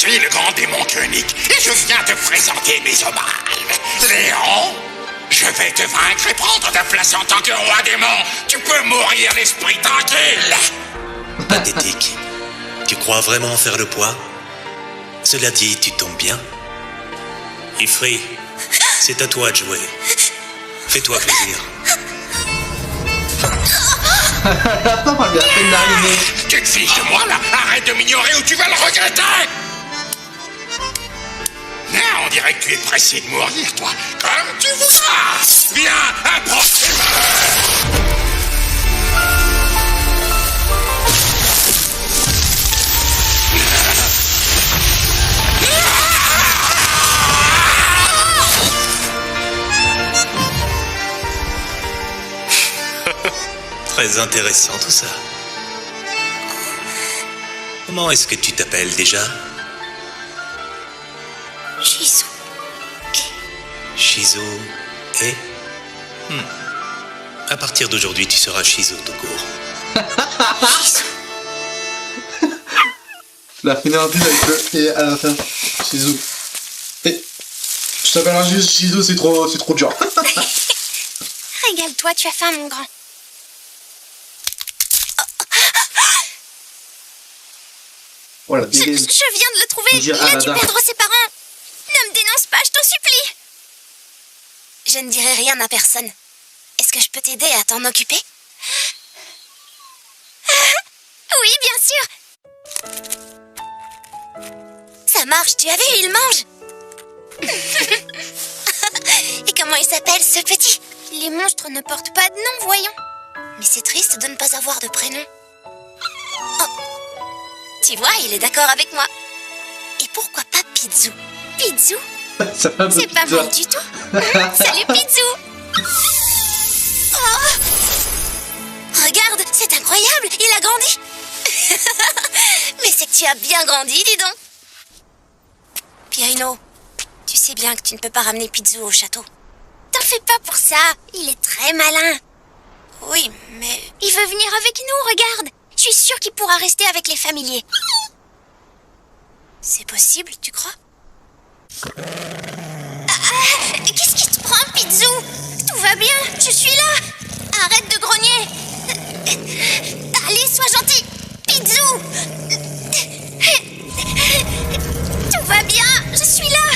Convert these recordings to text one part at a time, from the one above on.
suis le grand démon Koenig et je viens te présenter mes hommages. Léon, je vais te vaincre et prendre ta place en tant que roi démon. Tu peux mourir l'esprit tranquille. Pathétique. Tu crois vraiment faire le poids? Cela dit, tu tombes bien. Ifri, c'est à toi de jouer. Fais-toi plaisir. Attends, pas bien à peine d'arriver. Tu te fiches de moi là? Arrête de m'ignorer ou tu vas le regretter. Non, on dirait que tu es pressé de mourir, toi. Comme tu voudras. Viens, approche-moi. Très intéressant tout ça. Comment est-ce que tu t'appelles déjà? Shizu. Shizu et... À partir d'aujourd'hui, tu seras Shizu tout court. La finalité avec le et à la fin. Shizu. Et je t'appellerai juste Shizu, c'est trop dur. Régale-toi, tu as faim, mon grand. Voilà, Je viens de le trouver. Il a dû perdre ses parents. Ne me dénonce pas, je t'en supplie. Je ne dirai rien à personne. Est-ce que je peux t'aider à t'en occuper? Oui, bien sûr. Ça marche, tu as vu, il mange. Et comment il s'appelle, ce petit? Les monstres ne portent pas de nom, voyons. Mais c'est triste de ne pas avoir de prénom. Oh. Tu vois, il est d'accord avec moi. Et pourquoi pas Pizou? Pizou? C'est pas mal du tout. Salut Pizou. Oh. Regarde, c'est incroyable, il a grandi. Mais c'est que tu as bien grandi, dis donc. Pierino, tu sais bien que tu ne peux pas ramener Pizou au château. T'en fais pas pour ça, il est très malin. Oui, mais... Il veut venir avec nous, regarde. Je suis sûre qu'il pourra rester avec les familiers. C'est possible, tu crois? Qu'est-ce qui te prend, Pizou? Tout va bien, je suis là. Arrête de grogner. Allez, sois gentil. Pizou. Tout va bien, je suis là.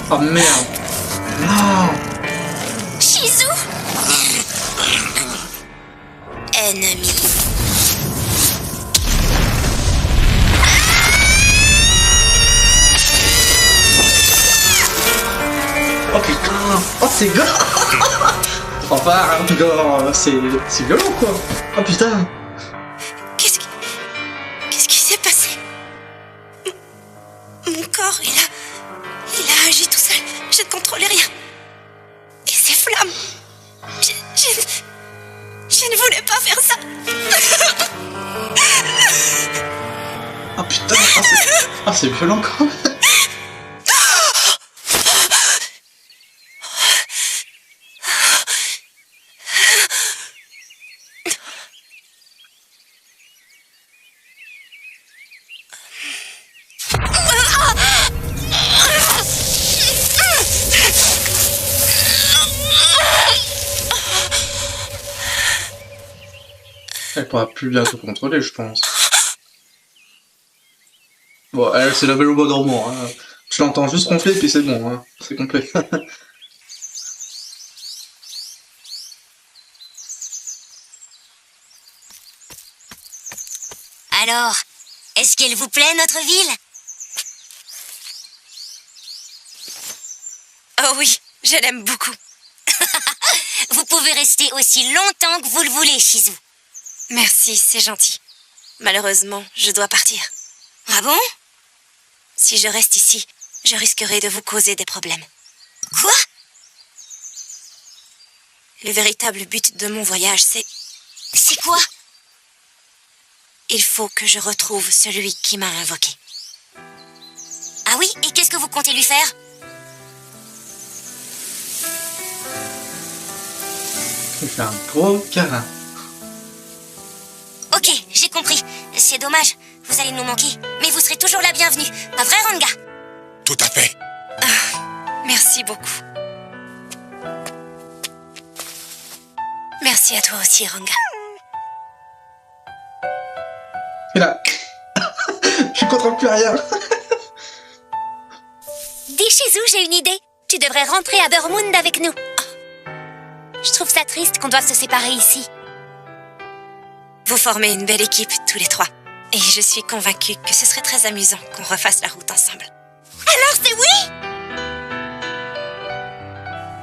Oh merde. Non. Shizu. Ennemi. Oh putain. Oh c'est violent. Enfin, c'est violent quoi. Oh putain. Qu'est-ce qui s'est passé? Mon corps, il a agi tout seul. Je ne contrôlais rien. Et ces flammes... Je ne voulais pas faire ça. Oh putain. Oh c'est violent quand même. Elle pourra plus bientôt contrôler, je pense. Bon, elle s'est lavée le bois dormant. Hein. Je l'entends juste ronfler, puis c'est bon. Hein. C'est complet. Alors, est-ce qu'elle vous plaît, notre ville? Oh oui, je l'aime beaucoup. Vous pouvez rester aussi longtemps que vous le voulez, Shizu. Merci, c'est gentil. Malheureusement, je dois partir. Ah bon? Si je reste ici, je risquerai de vous causer des problèmes. Quoi? Le véritable but de mon voyage, c'est... C'est quoi? Il faut que je retrouve celui qui m'a invoqué. Ah oui? Et qu'est-ce que vous comptez lui faire? Il fait un gros câlin. Ok, j'ai compris. C'est dommage. vous allez nous manquer, mais vous serez toujours la bienvenue. Pas vrai, Ranga? Tout à fait. Merci beaucoup. Merci à toi aussi, Ranga. Et là, je comprends plus rien. Dis Shizu, j'ai une idée. Tu devrais rentrer à Burmund avec nous. Oh. Je trouve ça triste qu'on doive se séparer ici. Vous formez une belle équipe, tous les trois. Et je suis convaincue que ce serait très amusant qu'on refasse la route ensemble. Alors c'est oui!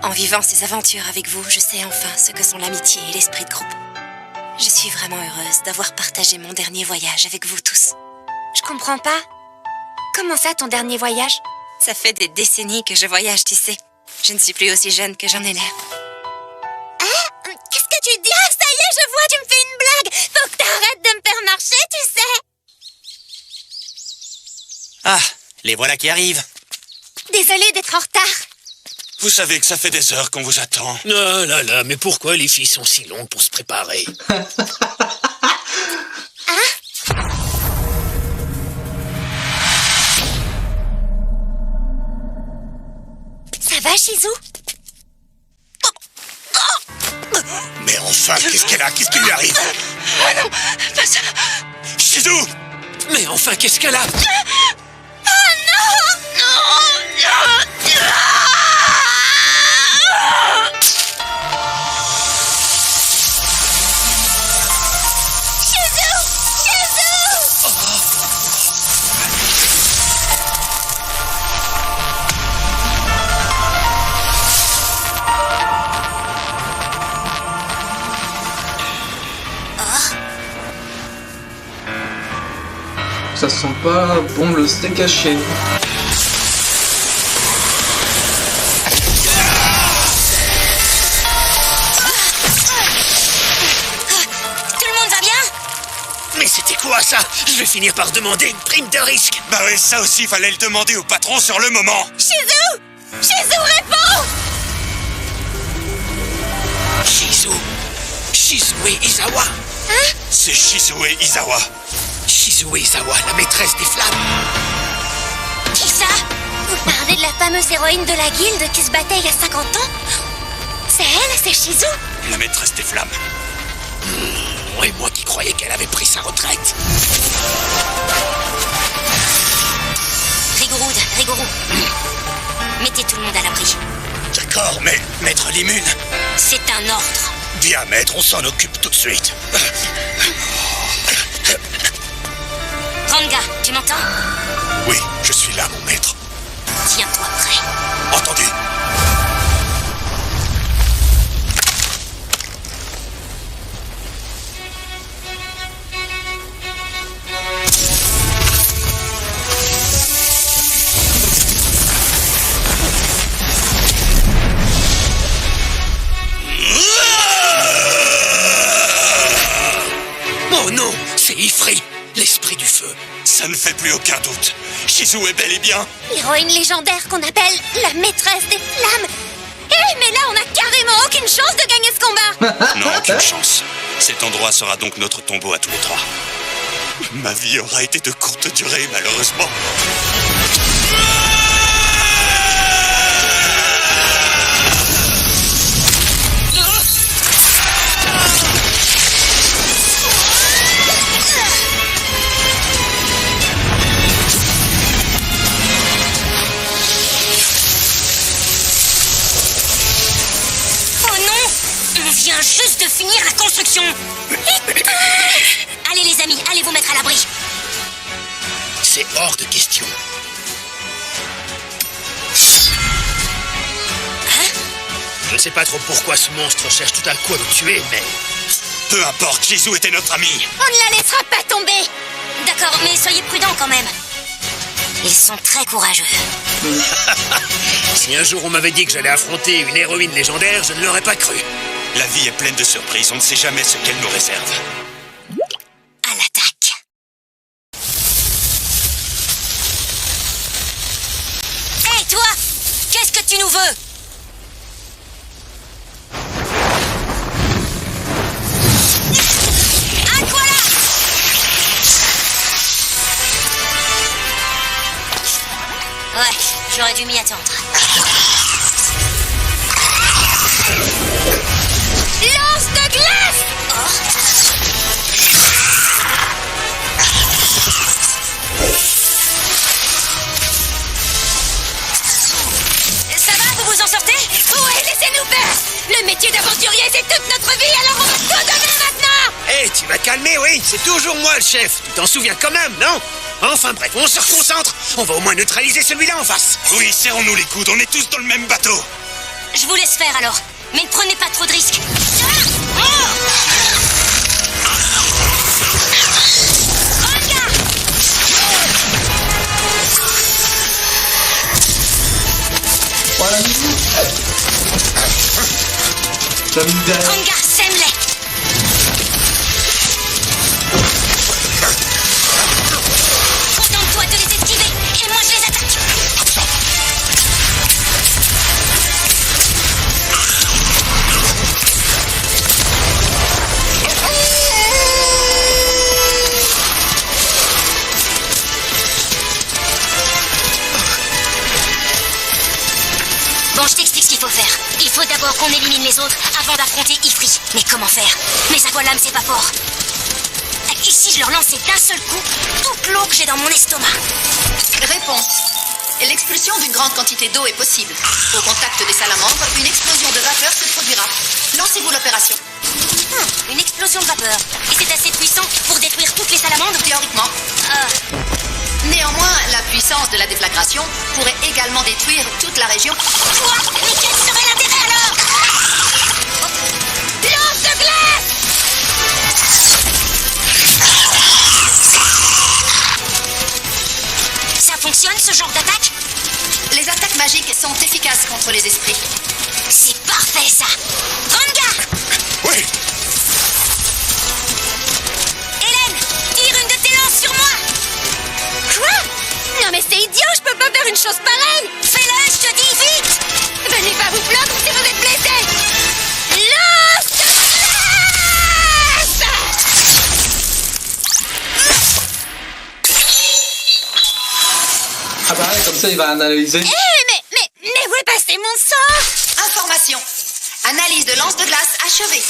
En vivant ces aventures avec vous, je sais enfin ce que sont l'amitié et l'esprit de groupe. Je suis vraiment heureuse d'avoir partagé mon dernier voyage avec vous tous. Je comprends pas. Comment ça, ton dernier voyage? Ça fait des décennies que je voyage, tu sais. Je ne suis plus aussi jeune que j'en ai l'air. Ah, qu'est-ce que tu dis? Ah, ça y est, je vois, tu me fais une blague. Faut que t'arrêtes de me faire marcher, tu sais. Ah, les voilà qui arrivent. Désolée d'être en retard. Vous savez que ça fait des heures qu'on vous attend. Ah là là, mais pourquoi les filles sont si longues pour se préparer? Ça va, Shizu? Mais enfin, qu'est-ce qu'elle a? Qu'est-ce qui lui arrive? Ah non, pas ça. Shizu! Mais enfin, qu'est-ce qu'elle a? Ça sent pas bon le steak haché. Tout le monde va bien? Mais c'était quoi ça? Je vais finir par demander une prime de risque. Bah oui, ça aussi, fallait le demander au patron sur le moment. Shizu! Shizu, réponds! Shizue Izawa. Hein? C'est Shizue Izawa. Shizue Izawa, la maîtresse des flammes. Qui ça? Vous parlez de la fameuse héroïne de la guilde qui se battait il y a 50 ans? C'est elle, c'est Shizu? La maîtresse des flammes. Et moi qui croyais qu'elle avait pris sa retraite. Rigoro. Mettez tout le monde à l'abri. D'accord, mais maître Limune. C'est un ordre. Bien, maître, on s'en occupe tout de suite. Ranga, tu m'entends? Oui, je suis là, mon maître. Tiens-toi prêt. Entendu. Oh non, c'est Ifrit, l'esprit du feu. Ça ne fait plus aucun doute. Shizu est bel et bien. L'héroïne légendaire qu'on appelle la maîtresse des flammes. Hé, mais là, on a carrément aucune chance de gagner ce combat. Non, aucune chance. Cet endroit sera donc notre tombeau à tous les trois. Ma vie aura été de courte durée, malheureusement. Juste de finir la construction. Allez les amis, allez vous mettre à l'abri. C'est hors de question. Hein? Je ne sais pas trop pourquoi ce monstre cherche tout à coup à nous tuer, mais... Peu importe, Shizu était notre ami. On ne la laissera pas tomber. D'accord, mais soyez prudents quand même. Ils sont très courageux. Si un jour on m'avait dit que j'allais affronter une héroïne légendaire, je ne l'aurais pas cru. La vie est pleine de surprises, on ne sait jamais ce qu'elle nous réserve. À l'attaque. Hé, toi! Qu'est-ce que tu nous veux? À quoi là? Ouais, j'aurais dû m'y attendre. Lance de glace! Ça va, vous vous en sortez? Ouais, laissez-nous faire! Le métier d'aventurier, c'est toute notre vie, alors on va tout donner maintenant! Hé, tu vas calmer, oui, c'est toujours moi le chef. Tu t'en souviens quand même, non? Enfin bref, on se reconcentre. On va au moins neutraliser celui-là en face. Oui, serrons-nous les coudes, on est tous dans le même bateau. Je vous laisse faire alors, mais ne prenez pas trop de risques. Voilà, la musique derrière. Rangar, sème-les! Contente-toi de les esquiver, et moi je les attaque! Bon, je t'explique ce qu'il faut faire. Il faut d'abord qu'on élimine les autres avant d'affronter Ifri. Mais comment faire? Mes aqualames, c'est pas fort. Et si je leur lançais d'un seul coup toute l'eau que j'ai dans mon estomac? Réponse. L'expulsion d'une grande quantité d'eau est possible. Au contact des salamandres, une explosion de vapeur se produira. Lancez-vous l'opération. Une explosion de vapeur. Et c'est assez puissant pour détruire toutes les salamandres? Théoriquement. Néanmoins, la puissance de la déflagration pourrait également détruire toute la région. Quoi? Mais quel serait l'intérêt alors? Lance de glace! Ça fonctionne ce genre d'attaque? Les attaques magiques sont efficaces contre les esprits. C'est parfait ça! Rangar! Oui, Hélène, tire une de tes lances sur moi! Quoi? Non mais c'est idiot, je peux pas faire une chose pareille! Fais-le, je te dis, vite! Venez pas vous plaindre si vous êtes blessé! Lance de glace! Ah bah ouais, comme ça il va analyser. Mais où est passé mon sort? Information. Analyse de lance de glace achevée.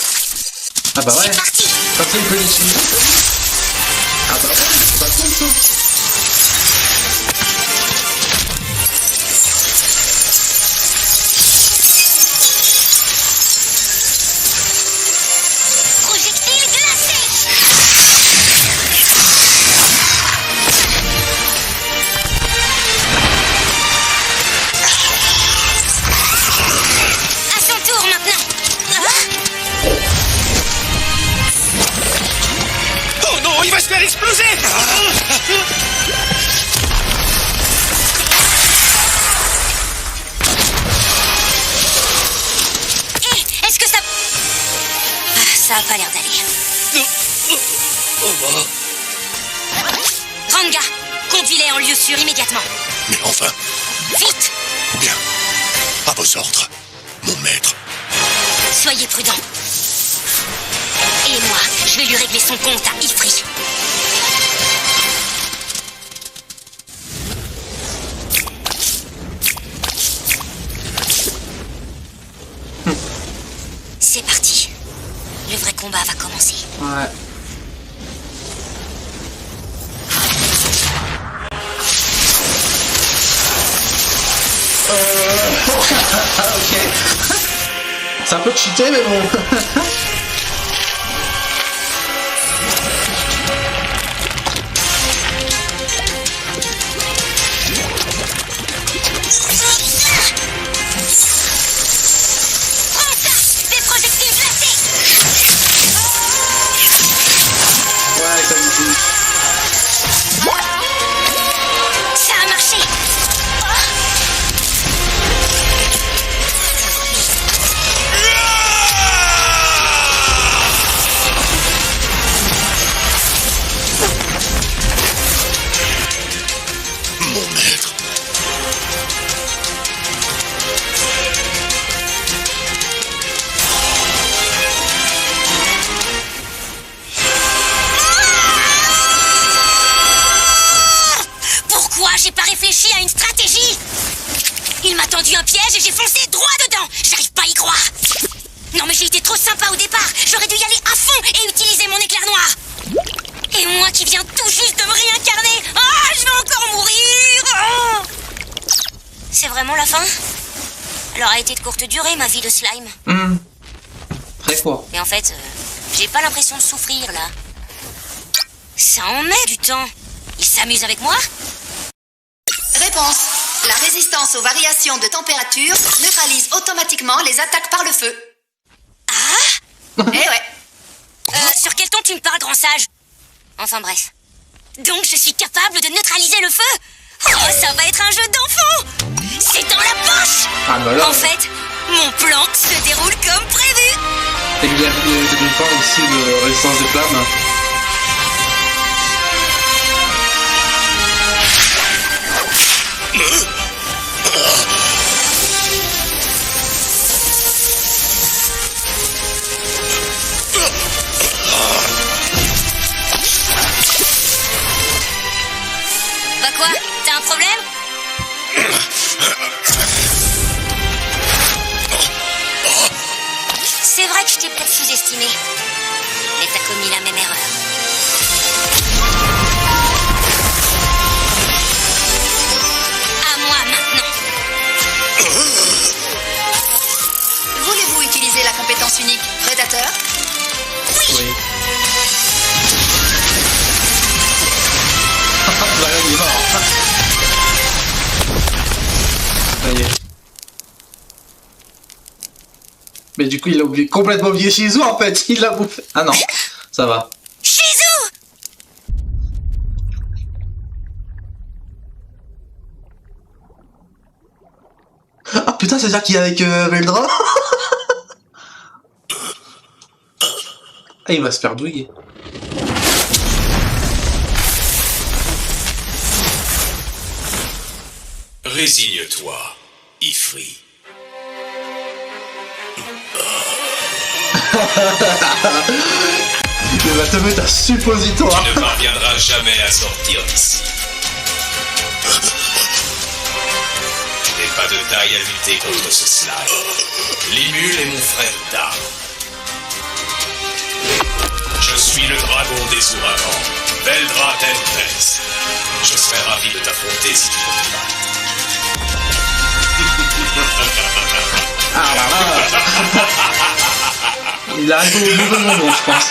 Ah bah ouais, C'est parti! comme ça il peut l'utiliser. Ah bah ouais, c'est pas cool ça. Projectile glacé! À son tour maintenant! Oh non, il va se faire exploser. Est-ce que ça... Ça a pas l'air d'aller. Ranga, conduis-les en lieu sûr immédiatement. mais enfin, Vite! bien. À vos ordres, mon maître. Soyez prudents. Et moi, je vais lui régler son compte à Ifri. C'est parti. Le vrai combat va commencer. Ouais. Ok. C'est un peu cheaté mais bon. Prends ça! Des projectiles glacés! Ouais, comme dit. Ça a marché! Mon maître. Pourquoi j'ai pas réfléchi à une stratégie? vraiment la fin? Elle aura été de courte durée, ma vie de slime. Très court. Mais en fait, j'ai pas l'impression de souffrir, là. Ça en met du temps. Il s'amuse avec moi? Réponse. La résistance aux variations de température neutralise automatiquement les attaques par le feu. Ah? Eh ouais. Sur quel ton tu me parles, grand sage? Enfin bref. Donc je suis capable de neutraliser le feu? Oh, ça va être un jeu d'enfant! C'est dans la poche! Ah bah là. En fait, mon plan se déroule comme prévu! Et il y a une part aussi de résistance des flammes. Bah quoi? T'as un problème? C'est vrai que je t'ai peut-être sous-estimé. Mais t'as commis la même erreur. À moi maintenant. Voulez-vous utiliser la compétence unique prédateur? Oui. Bah là, il est mort. Ça y est. Mais du coup, il a oublié, complètement oublié Shizu en fait. Il l'a bouffé. Ah non, ça va. Shizu! Ah putain, c'est-à-dire qu'il est avec Veldra. Ah, il va se faire douiller. Résigne-toi, Ifri. Il va te mettre un suppositoire. Tu ne parviendras jamais à sortir d'ici. Je n'ai pas de taille à lutter contre ce slime. Limul est mon frère d'armes. Je suis le dragon des ouragans, Veldra Tempest. Je serais ravi de t'affronter si tu veux te battre. Ah là là. Il arrive au mauvais moment, je pense.